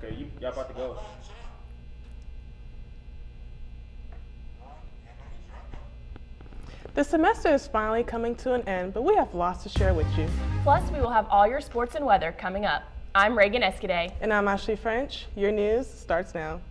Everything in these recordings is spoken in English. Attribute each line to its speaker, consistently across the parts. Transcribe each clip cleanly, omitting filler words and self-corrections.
Speaker 1: Okay, y'all about to go.
Speaker 2: The semester is finally coming to an end, but we have lots to share with you.
Speaker 3: Plus, we will have all your sports and weather coming up. I'm Reagan Escaday.
Speaker 2: And I'm Ashley French. Your news starts now.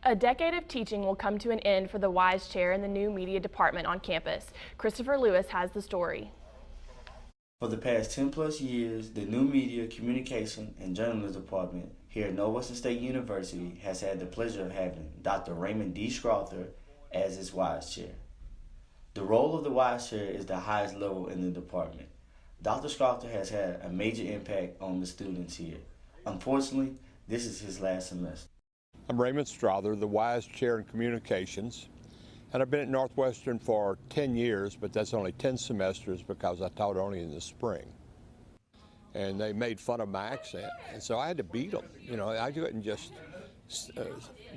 Speaker 3: A decade of teaching will come to an end for the Wise Chair in the new media department on campus. Christopher Lewis has the story.
Speaker 4: For the past 10 plus years, the new media, communication, and journalism department here at Northwestern State University has had the pleasure of having Dr. Raymond D. Scrother as its Wise Chair. The role of the Wise Chair is the highest level in the department. Dr. Scrother has had a major impact on the students here. Unfortunately, this is his last semester.
Speaker 5: I'm Raymond Strother, the Wise Chair in Communications, and I've been at Northwestern for 10 years, but that's only 10 semesters because I taught only in the spring. And they made fun of my accent, and so I had to beat them. You know, I couldn't just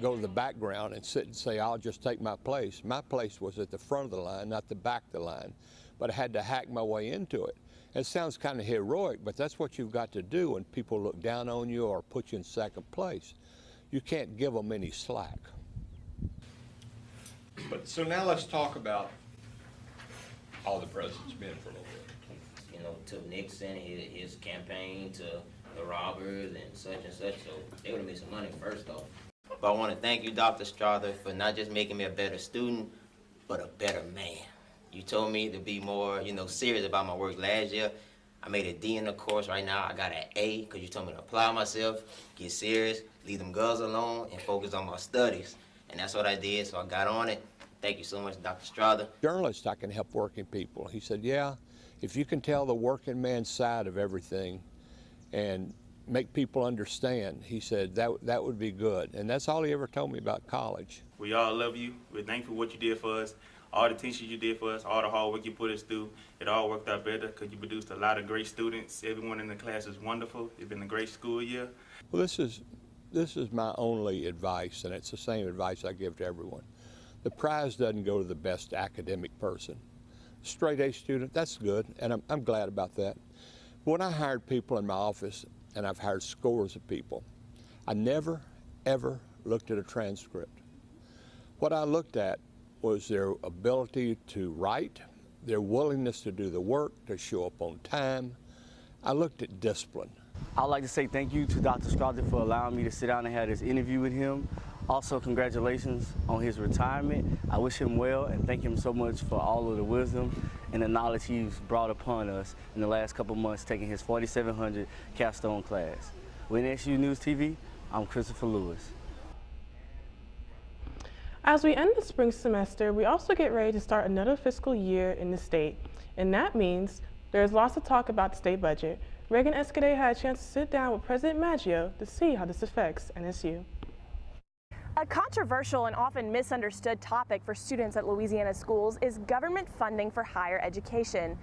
Speaker 5: go to the background and sit and say, I'll just take my place. My place was at the front of the line, not the back of the line, but I had to hack my way into it. It sounds kind of heroic, but that's what you've got to do when people look down on you or put you in second place. You can't give them any slack.
Speaker 6: But so now let's talk about all the president's been for a little bit.
Speaker 7: You know, to Nixon, his campaign, to the robbers and such, so they would have made some money first off. But I want to thank you, Dr. Strother, for not just making me a better student, but a better man. You told me to be more, serious about my work last year. I made a D in the course. Right now I got an A because you told me to apply myself, get serious, leave them girls alone, and focus on my studies. And that's what I did, so I got on it. Thank you so much, Dr. Strother.
Speaker 5: Journalist, I can help working people. He said, yeah, if you can tell the working man's side of everything and make people understand, he said, that would be good. And that's all he ever told me about college.
Speaker 1: We all love you. We're thankful for what you did for us. All the teaching you did for us, all the hard work you put us through, it all worked out better because you produced a lot of great students. Everyone in the class is wonderful. It's been a great school year.
Speaker 5: Well, this is my only advice, and it's the same advice I give to everyone. The prize doesn't go to the best academic person. Straight A student, that's good, and I'm glad about that. When I hired people in my office, and I've hired scores of people, I never, ever looked at a transcript. What I looked at was their ability to write, their willingness to do the work, to show up on time. I looked at discipline.
Speaker 8: I'd like to say thank you to Dr. Strother for allowing me to sit down and have this interview with him. Also, congratulations on his retirement. I wish him well and thank him so much for all of the wisdom and the knowledge he's brought upon us in the last couple months taking his 4700 capstone class. With NSU News TV, I'm Christopher Lewis.
Speaker 2: As we end the spring semester, we also get ready to start another fiscal year in the state. And that means there's lots to talk about the state budget. Reagan Escaday had a chance to sit down with President Maggio to see how this affects NSU.
Speaker 3: A controversial and often misunderstood topic for students at Louisiana schools is government funding for higher education.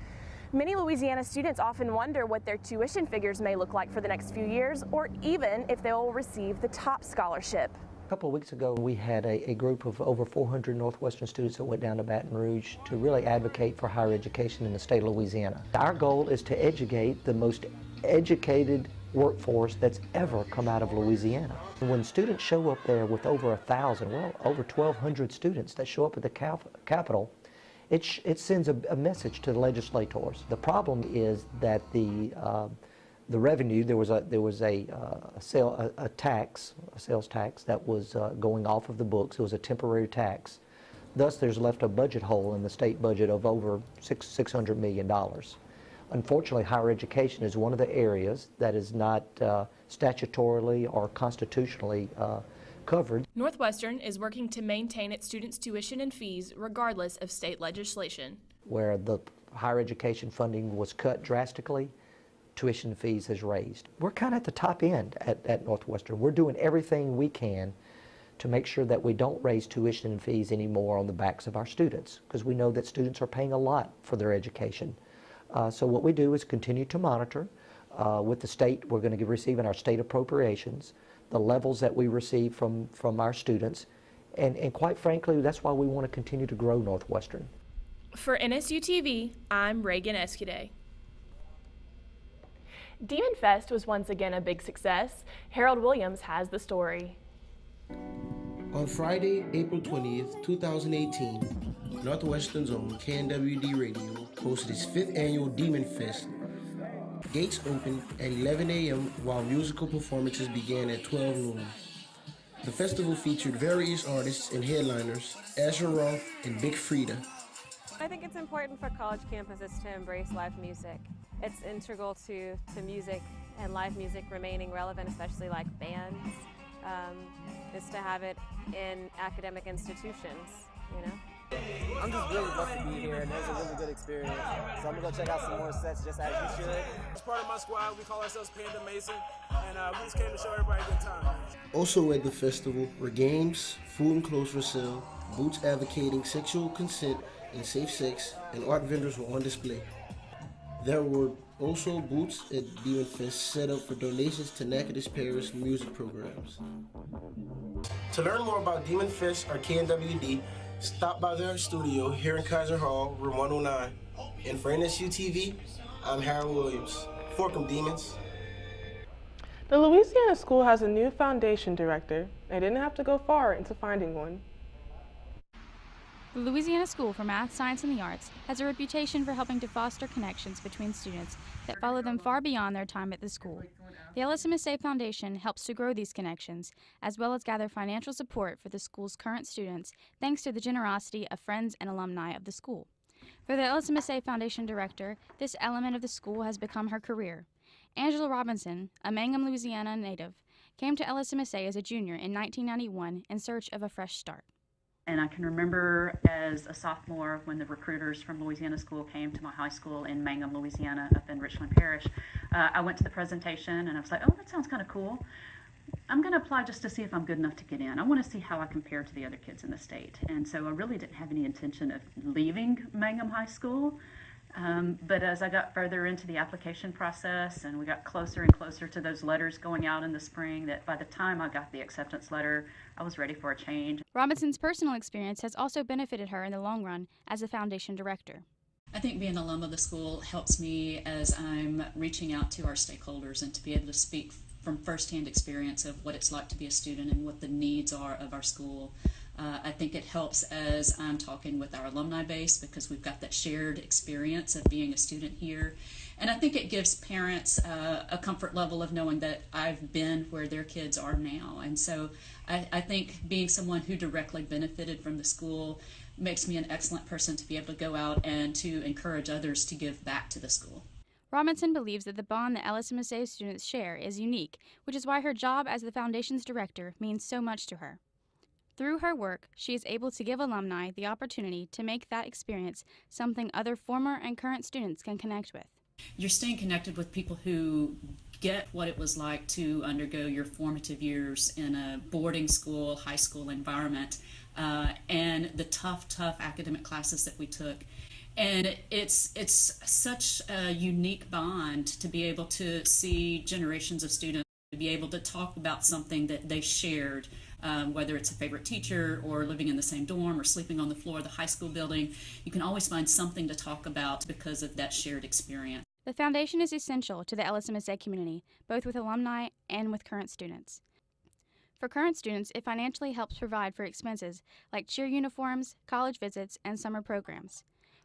Speaker 3: Many Louisiana students often wonder what their tuition figures may look like for the next few years, or even if they will receive the top scholarship.
Speaker 9: A couple of weeks ago, we had a group of over 400 Northwestern students that went down to Baton Rouge to really advocate for higher education in the state of Louisiana. Our goal is to educate the most educated workforce that's ever come out of Louisiana. When students show up there with over 1,000, well, over 1,200 students that show up at the Capitol, it sends a message to the legislators. The problem is that the revenue, there was a sales tax that was going off of the books. It was a temporary tax. Thus, there's left a budget hole in the state budget of over $600 million. Unfortunately, higher education is one of the areas that is not statutorily or constitutionally covered.
Speaker 3: Northwestern is working to maintain its students' tuition and fees regardless of state legislation.
Speaker 9: Where the higher education funding was cut drastically, tuition fees has raised. We're kind of at the top end at Northwestern. We're doing everything we can to make sure that we don't raise tuition fees anymore on the backs of our students, because we know that students are paying a lot for their education. So what we do is continue to monitor. With the state, we're going to be receiving our state appropriations, the levels that we receive from our students, and quite frankly, that's why we want to continue to grow Northwestern.
Speaker 10: For NSU TV, I'm Reagan Escuday.
Speaker 3: Demon Fest was once again a big success. Harold Williams has the story.
Speaker 11: On Friday, April 20th, 2018, Northwestern's own KNWD Radio hosted its 5th annual Demon Fest. Gates opened at 11 a.m. while musical performances began at 12 noon. The festival featured various artists and headliners, Asher Roth and Big Frida.
Speaker 12: I think it's important for college campuses to embrace live music. It's integral to music and live music remaining relevant, especially like bands, is to have it in academic institutions, you know?
Speaker 13: I'm just really blessed to be here, and it was a really good experience. So I'm gonna go check out some more sets, just as you should.
Speaker 14: As part of my squad, we call ourselves Panda Mason, and we just came to show everybody a good time.
Speaker 11: Also at the festival were games, food and clothes for sale, booths advocating sexual consent and safe sex, and art vendors were on display. There were also booths at Demon Fest set up for donations to Natchitoches Parish music programs. To learn more about Demon Fest or KNWD, stop by their studio here in Kaiser Hall, room 109. And for NSU TV, I'm Harold Williams. Fork 'em, Demons.
Speaker 2: The Louisiana school has a new foundation director. They didn't have to go far into finding one.
Speaker 15: The Louisiana School for Math, Science, and the Arts has a reputation for helping to foster connections between students that follow them far beyond their time at the school. The LSMSA Foundation helps to grow these connections, as well as gather financial support for the school's current students, thanks to the generosity of friends and alumni of the school. For the LSMSA Foundation director, this element of the school has become her career. Angela Robinson, a Mangum, Louisiana native, came to LSMSA as a junior in 1991 in search of a fresh start.
Speaker 16: And I can remember as a sophomore when the recruiters from Louisiana School came to my high school in Mangum, Louisiana, up in Richland Parish. I went to the presentation and I was like, oh, that sounds kind of cool. I'm going to apply just to see if I'm good enough to get in. I want to see how I compare to the other kids in the state. And so I really didn't have any intention of leaving Mangum High School. But as I got further into the application process and we got closer and closer to those letters going out in the spring, that by the time I got the acceptance letter, I was ready for a change.
Speaker 15: Robinson's personal experience has also benefited her in the long run as a foundation director.
Speaker 17: I think being an alum of the school helps me as I'm reaching out to our stakeholders and to be able to speak from firsthand experience of what it's like to be a student and what the needs are of our school. I think it helps as I'm talking with our alumni base because we've got that shared experience of being a student here. And I think it gives parents a comfort level of knowing that I've been where their kids are now. And so I think being someone who directly benefited from the school makes me an excellent person to be able to go out and to encourage others to give back to the school.
Speaker 15: Robinson believes that the bond that LSMSA students share is unique, which is why her job as the foundation's director means so much to her. Through her work, she is able to give alumni the opportunity to make that experience something other former and current students can connect with.
Speaker 17: You're staying connected with people who get what it was like to undergo your formative years in a boarding school, high school environment, and the tough academic classes that we took. And it's such a unique bond to be able to see generations of students, to be able to talk about something that they shared, whether it's a favorite teacher or living in the same dorm or sleeping on the floor of the high school building. You can always find something to talk about because of that shared experience.
Speaker 15: The foundation is essential to the LSMSA community, both with alumni and with current students. For current students, it financially helps provide for expenses like cheer uniforms, college visits, and summer programs.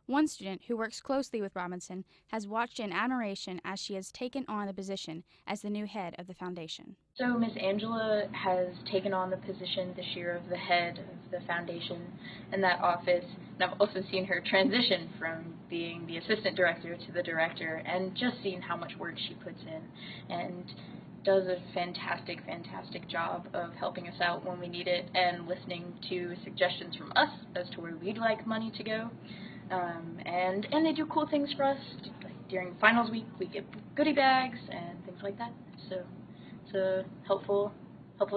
Speaker 15: One student who works closely with Robinson has watched in admiration as she has taken on the position as the new head of the foundation.
Speaker 18: So Miss Angela has taken on the position this year of the head of the foundation in that office, and I've also seen her transition from being the assistant director to the director, and just seen how much work she puts in and does a fantastic job of helping us out when we need it and listening to suggestions from us as to where we'd like money to go. And they do cool things for us, like during finals week, we get goodie bags and things like that. So it's a helpful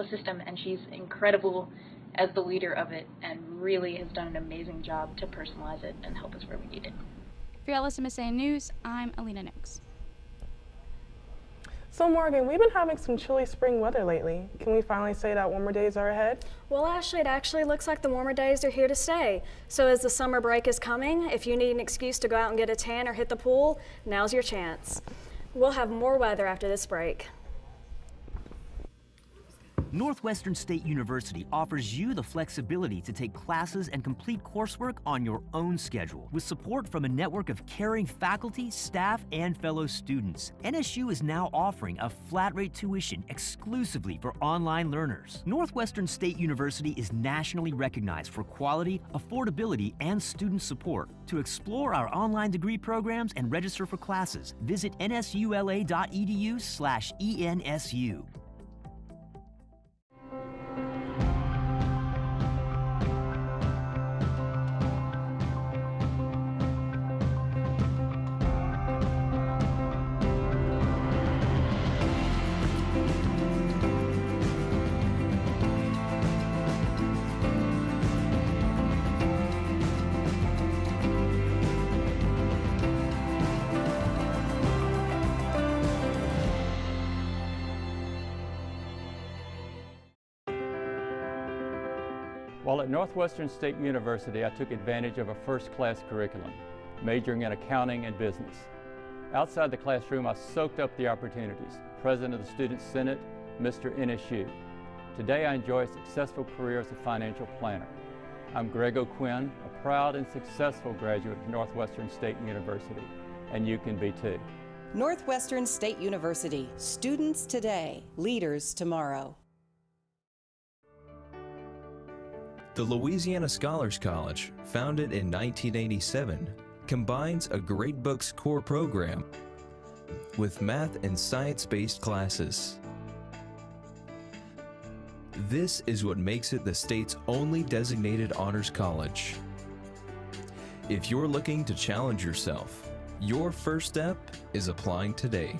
Speaker 18: system, and she's incredible as the leader of it and really has done an amazing job to personalize it and help us where we need it.
Speaker 15: For LSMSA News, I'm Alina Nix.
Speaker 2: So Morgan, we've been having some chilly spring weather lately. Can we finally say that warmer days are ahead?
Speaker 19: Well, Ashley, it actually looks like the warmer days are here to stay. So as the summer break is coming, if you need an excuse to go out and get a tan or hit the pool, now's your chance. We'll have more weather after this break.
Speaker 20: Northwestern State University offers you the flexibility to take classes and complete coursework on your own schedule, with support from a network of caring faculty, staff, and fellow students. NSU is now offering a flat-rate tuition exclusively for online learners. Northwestern State University is nationally recognized for quality, affordability, and student support. To explore our online degree programs and register for classes, visit nsula.edu/ENSU.
Speaker 21: While at Northwestern State University, I took advantage of a first-class curriculum, majoring in accounting and business. Outside the classroom, I soaked up the opportunities. President of the Student Senate, Mr. NSU. Today, I enjoy a successful career as a financial planner. I'm Greg O'Quinn, a proud and successful graduate of Northwestern State University, and you can be too.
Speaker 22: Northwestern State University, students today, leaders tomorrow.
Speaker 23: The Louisiana Scholars College, founded in 1987, combines a Great Books core program with math and science-based classes. This is what makes it the state's only designated honors college. If you're looking to challenge yourself, your first step is applying today.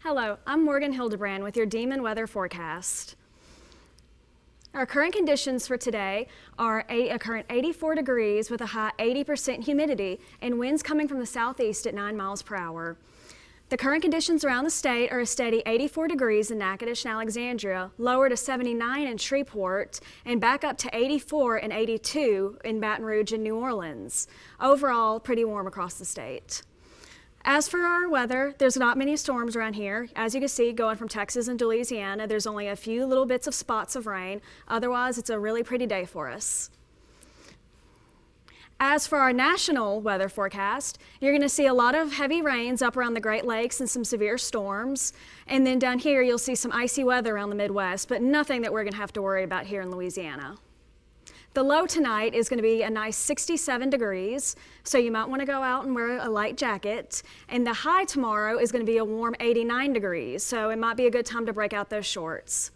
Speaker 19: Hello, I'm Morgan Hildebrand with your Demon Weather Forecast. Our current conditions for today are a current 84 degrees with a high 80% humidity and winds coming from the southeast at 9 miles per hour. The current conditions around the state are a steady 84 degrees in Natchitoches and Alexandria, lower to 79 in Shreveport, and back up to 84 and 82 in Baton Rouge and New Orleans. Overall, pretty warm across the state. As for our weather, there's not many storms around here. As you can see, going from Texas into Louisiana, there's only a few little bits of spots of rain. Otherwise, it's a really pretty day for us. As for our national weather forecast, you're going to see a lot of heavy rains up around the Great Lakes and some severe storms. And then down here, you'll see some icy weather around the Midwest, but nothing that we're going to have to worry about here in Louisiana. The low tonight is going to be a nice 67 degrees, so you might want to go out and wear a light jacket. And the high tomorrow is going to be a warm 89 degrees, so it might be a good time to break out those shorts.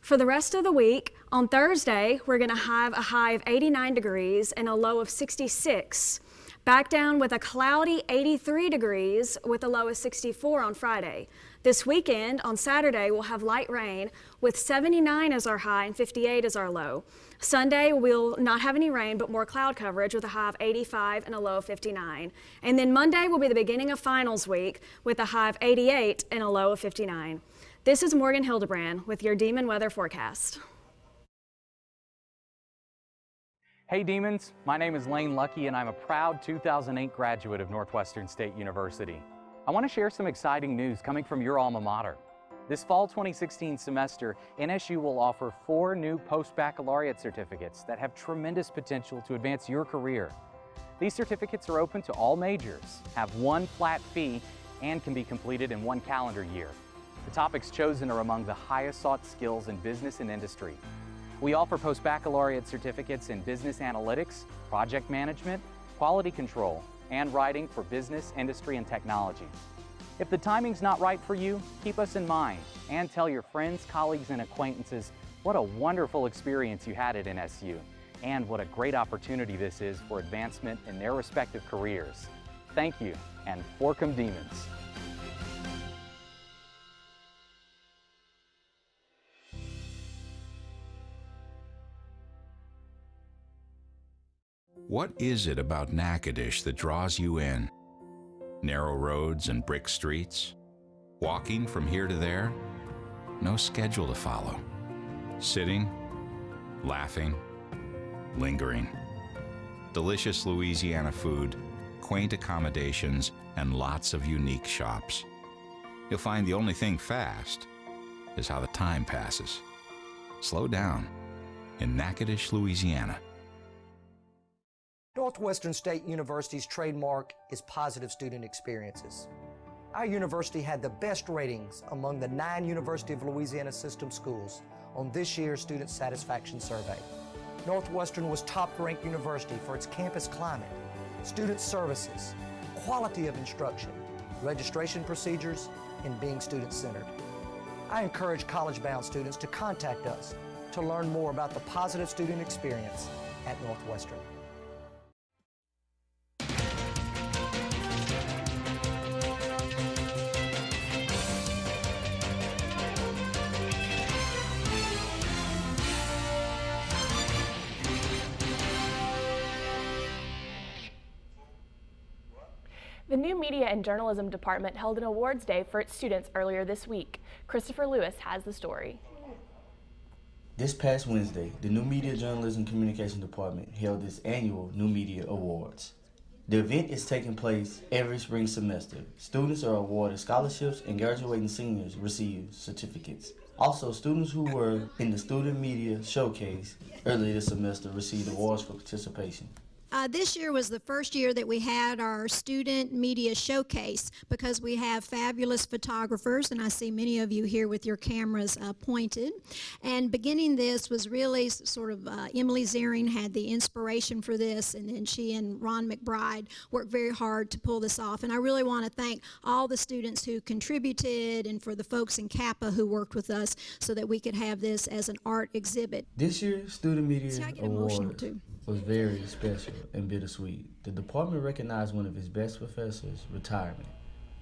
Speaker 19: For the rest of the week, on Thursday, we're going to have a high of 89 degrees and a low of 66. Back down with a cloudy 83 degrees with a low of 64 on Friday. This weekend, on Saturday, we'll have light rain with 79 as our high and 58 as our low. Sunday, we'll not have any rain, but more cloud coverage with a high of 85 and a low of 59. And then Monday will be the beginning of finals week with a high of 88 and a low of 59. This is Morgan Hildebrand with your Demon Weather Forecast.
Speaker 24: Hey Demons, my name is Lane Lucky and I'm a proud 2008 graduate of Northwestern State University. I want to share some exciting news coming from your alma mater. This fall 2016 semester, NSU will offer 4 new post-baccalaureate certificates that have tremendous potential to advance your career. These certificates are open to all majors, have one flat fee, and can be completed in 1 calendar year. The topics chosen are among the highest sought skills in business and industry. We offer post-baccalaureate certificates in business analytics, project management, quality control, and writing for business, industry, and technology. If the timing's not right for you, keep us in mind and tell your friends, colleagues, and acquaintances what a wonderful experience you had at NSU and what a great opportunity this is for advancement in their respective careers. Thank you, and fork 'em demons.
Speaker 1: What is it about Natchitoches that draws you in? Narrow roads and brick streets? Walking from here to there? No schedule to follow. Sitting, laughing, lingering. Delicious Louisiana food, quaint accommodations, and lots of unique shops. You'll find the only thing fast is how the time passes. Slow down in Natchitoches, Louisiana.
Speaker 9: Northwestern State University's trademark is positive student experiences. Our university had the best ratings among the 9 University of Louisiana system schools on this year's Student Satisfaction Survey. Northwestern was top-ranked university for its campus climate, student services, quality of instruction, registration procedures, and being student-centered. I encourage college-bound students to contact us to learn more about the positive student experience at Northwestern.
Speaker 3: The new Media and Journalism Department held an awards day for its students earlier this week. Christopher Lewis has the story.
Speaker 8: This past Wednesday, the new Media Journalism Communication Department held its annual New Media Awards. The event is taking place every spring semester. Students are awarded scholarships and graduating seniors receive certificates. Also, students who were in the Student Media Showcase earlier this semester received awards for participation.
Speaker 4: This year was the first year that we had our student media showcase because we have fabulous photographers, and I see many of you here with your cameras pointed. And beginning this was really sort of Emily Ziering had the inspiration for this, and then she and Ron McBride worked very hard to pull this off. And I really want to thank all the students who contributed and for the folks in Kappa who worked with us so that we could have this as an art exhibit.
Speaker 8: This year's Student Media Award was very special and bittersweet. The department recognized one of its best professors' retirement.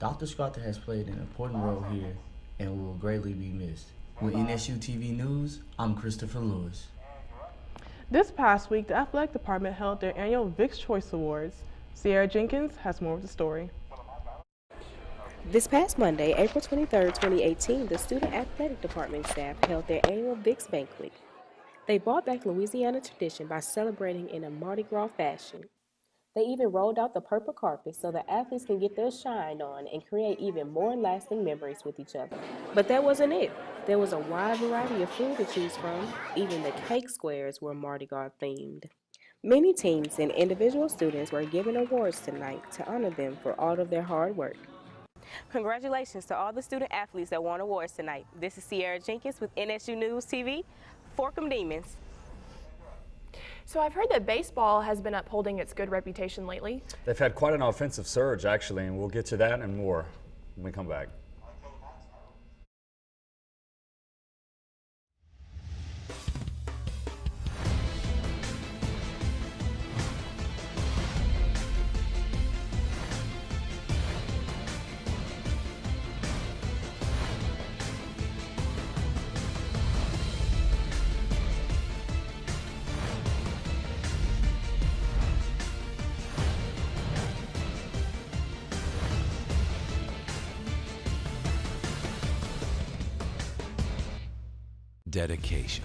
Speaker 8: Dr. Scrotter has played an important role here and will greatly be missed. With NSU TV News, I'm Christopher Lewis.
Speaker 2: This past week, the athletic department held their annual Vic's Choice Awards. Sierra Jenkins has more of the story.
Speaker 6: This past Monday, April 23, 2018, the student athletic department staff held their annual Vic's Banquet. They brought back Louisiana tradition by celebrating in a Mardi Gras fashion. They even rolled out the purple carpet so the athletes can get their shine on and create even more lasting memories with each other. But that wasn't it. There was a wide variety of food to choose from. Even the cake squares were Mardi Gras themed. Many teams and individual students were given awards tonight to honor them for all of their hard work.
Speaker 3: Congratulations to all the student athletes that won awards tonight. This is Sierra Jenkins with NSU News TV. Fork 'em demons. So I've heard that baseball has been upholding its good reputation lately.
Speaker 7: They've had quite an offensive surge, actually, and we'll get to that and more when we come back.
Speaker 25: Dedication.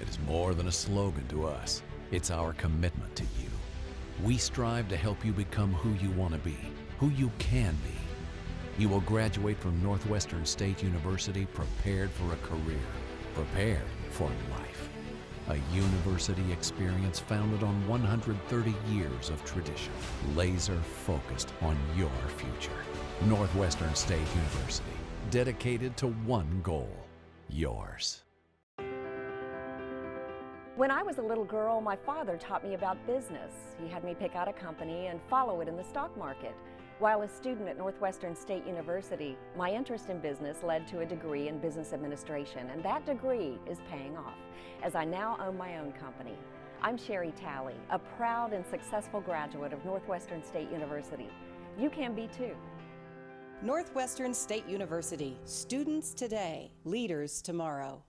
Speaker 25: It is more than a slogan to us. It's our commitment to you. We strive to help you become who you want to be, who you can be. You will graduate from Northwestern State University prepared for a career, prepared for life. A university experience founded on 130 years of tradition, laser focused on your future. Northwestern State University, dedicated to one goal, yours.
Speaker 5: When I was a little girl, my father taught me about business. He had me pick out a company and follow it in the stock market. While a student at Northwestern State University, my interest in business led to a degree in business administration, and that degree is paying off, as I now own my own company. I'm Sherry Talley, a proud and successful graduate of Northwestern State University. You can be too.
Speaker 22: Northwestern State University. Students today, leaders tomorrow.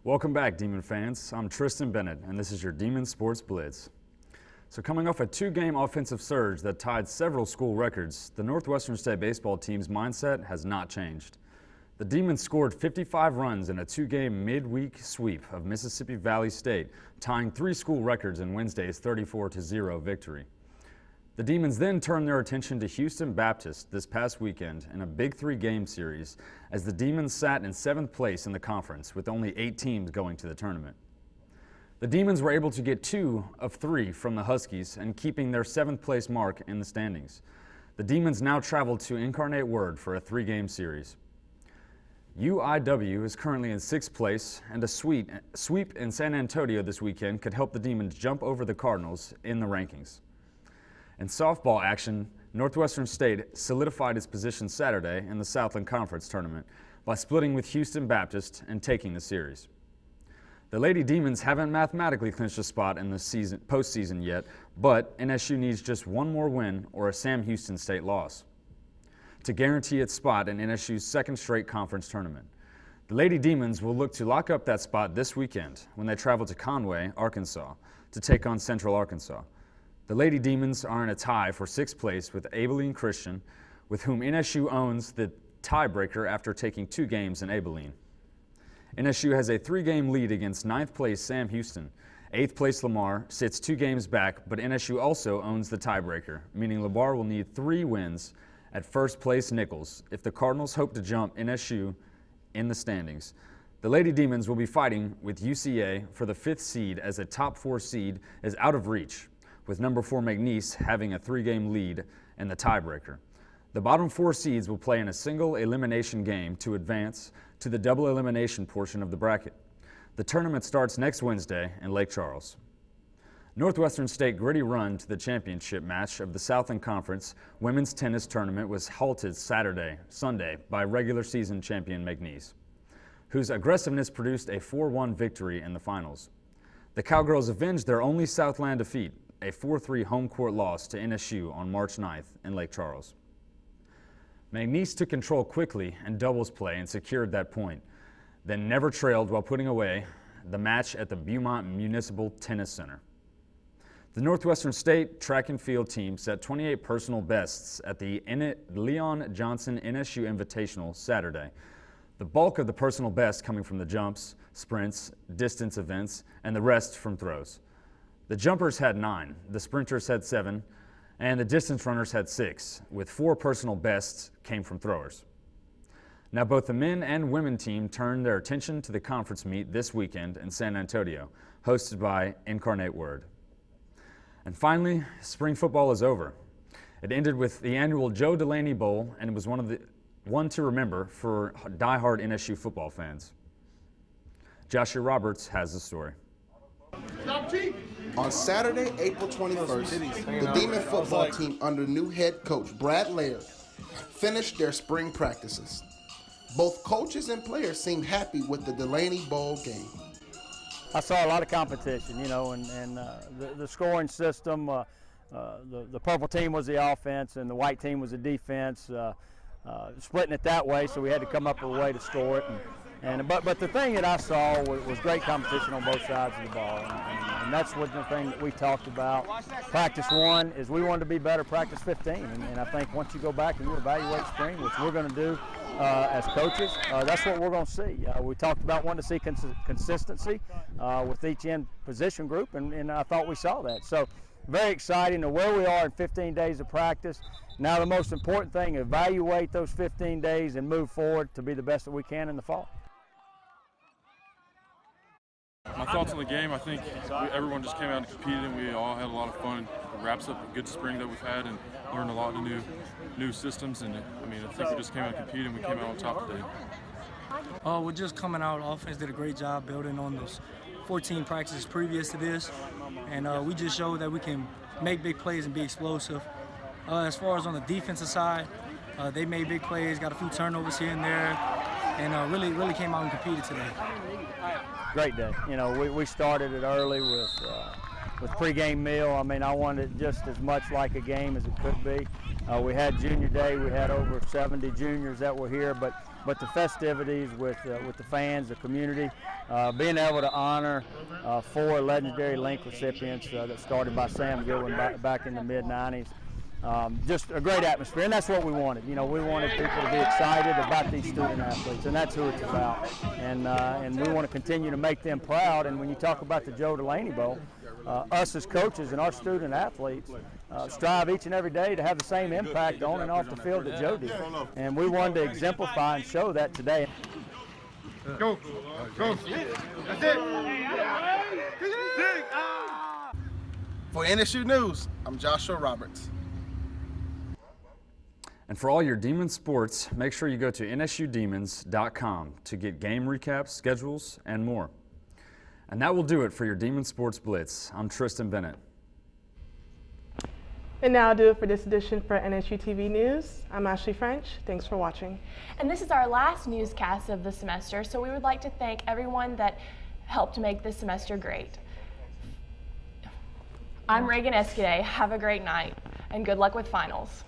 Speaker 7: Welcome back, Demon fans. I'm Tristan Bennett, and this is your Demon Sports Blitz. So coming off a two-game offensive surge that tied several school records, the Northwestern State baseball team's mindset has not changed. The Demons scored 55 runs in a two-game midweek sweep of Mississippi Valley State, tying three school records in Wednesday's 34-0 victory. The Demons then turned their attention to Houston Baptist this past weekend in a Big Three game series as the Demons sat in 7th place in the conference with only 8 teams going to the tournament. The Demons were able to get 2 of 3 from the Huskies and keeping their 7th place mark in the standings. The Demons now travel to Incarnate Word for a 3-game series. UIW is currently in 6th place, and a sweep in San Antonio this weekend could help the Demons jump over the Cardinals in the rankings. In softball action, Northwestern State solidified its position Saturday in the Southland Conference tournament by splitting with Houston Baptist and taking the series. The Lady Demons haven't mathematically clinched a spot in the postseason yet, but NSU needs just one more win or a Sam Houston State loss to guarantee its spot in NSU's second straight conference tournament. The Lady Demons will look to lock up that spot this weekend when they travel to Conway, Arkansas, to take on Central Arkansas. The Lady Demons are in a tie for 6th place with Abilene Christian, with whom NSU owns the tiebreaker after taking 2 games in Abilene. NSU has a 3-game lead against 9th place Sam Houston. 8th place Lamar sits 2 games back, but NSU also owns the tiebreaker, meaning Lamar will need 3 wins at 1st place Nichols if the Cardinals hope to jump NSU in the standings. The Lady Demons will be fighting with UCA for the 5th seed as a top 4 seed is out of reach, with number 4 McNeese having a 3-game lead and the tiebreaker. The bottom 4 seeds will play in a single elimination game to advance to the double elimination portion of the bracket. The tournament starts next Wednesday in Lake Charles. Northwestern State gritty run to the championship match of the Southland Conference women's tennis tournament was halted Sunday by regular season champion McNeese, whose aggressiveness produced a 4-1 victory in the finals. The Cowgirls avenged their only Southland defeat, a 4-3 home court loss to NSU on March 9th in Lake Charles. McNeese took control quickly in doubles play and secured that point, then never trailed while putting away the match at the Beaumont Municipal Tennis Center. The Northwestern State track and field team set 28 personal bests at the Leon Johnson NSU Invitational Saturday. The bulk of the personal best coming from the jumps, sprints, distance events, and the rest from throws. The jumpers had 9, the sprinters had 7, and the distance runners had 6, with 4 personal bests came from throwers. Now both the men and women team turned their attention to the conference meet this weekend in San Antonio, hosted by Incarnate Word. And finally, spring football is over. It ended with the annual Joe Delaney Bowl, and it was one to remember for diehard NSU football fans. Joshua Roberts has the story.
Speaker 10: On Saturday, April 21st, the Demon football team under new head coach Brad Laird finished their spring practices. Both coaches and players seemed happy with the Delaney Bowl game.
Speaker 12: I saw a lot of competition, and the scoring system, the purple team was the offense and the white team was the defense, splitting it that way, so we had to come up with a way to score it. But the thing that I saw was great competition on both sides of the ball, and that's what the thing that we talked about. Practice 1 is we wanted to be better practice 15, and I think once you go back and you evaluate spring, which we're going to do as coaches, that's what we're going to see. We talked about wanting to see consistency with each end position group, and I thought we saw that. So very exciting to where we are in 15 days of practice. Now the most important thing, evaluate those 15 days and move forward to be the best that we can in the fall.
Speaker 11: My thoughts on the game, I think everyone just came out and competed, and we all had a lot of fun. It wraps up a good spring that we've had and learned a lot of new systems. And I think we just came out and competed, and we came out on top today.
Speaker 13: We're just coming out. Offense did a great job building on those 14 practices previous to this, and we just showed that we can make big plays and be explosive. As far as on the defensive side, they made big plays, got a few turnovers here and there, and really came out and competed today.
Speaker 12: Great day. We started it early with pregame meal. I wanted it just as much like a game as it could be. We had junior day. We had over 70 juniors that were here, but the festivities with the fans, the community, being able to honor 4 legendary Link recipients that started by Sam Goodwin back in the mid-90s. Just a great atmosphere, and that's what we wanted. We wanted people to be excited about these student athletes, and that's who it's about. And we want to continue to make them proud. And when you talk about the Joe Delaney Bowl, us as coaches and our student athletes strive each and every day to have the same impact on and off the field that Joe did. And we wanted to exemplify and show that today.
Speaker 11: Go. That's it.
Speaker 14: For NSU News, I'm Joshua Roberts.
Speaker 7: And for all your Demon sports, make sure you go to nsudemons.com to get game recaps, schedules, and more. And that will do it for your Demon Sports Blitz. I'm Tristan Bennett.
Speaker 2: And now I'll do it for this edition for NSU TV News. I'm Ashley French. Thanks for watching.
Speaker 3: And this is our last newscast of the semester, so we would like to thank everyone that helped make this semester great. I'm Reagan Escudé. Have a great night, and good luck with finals.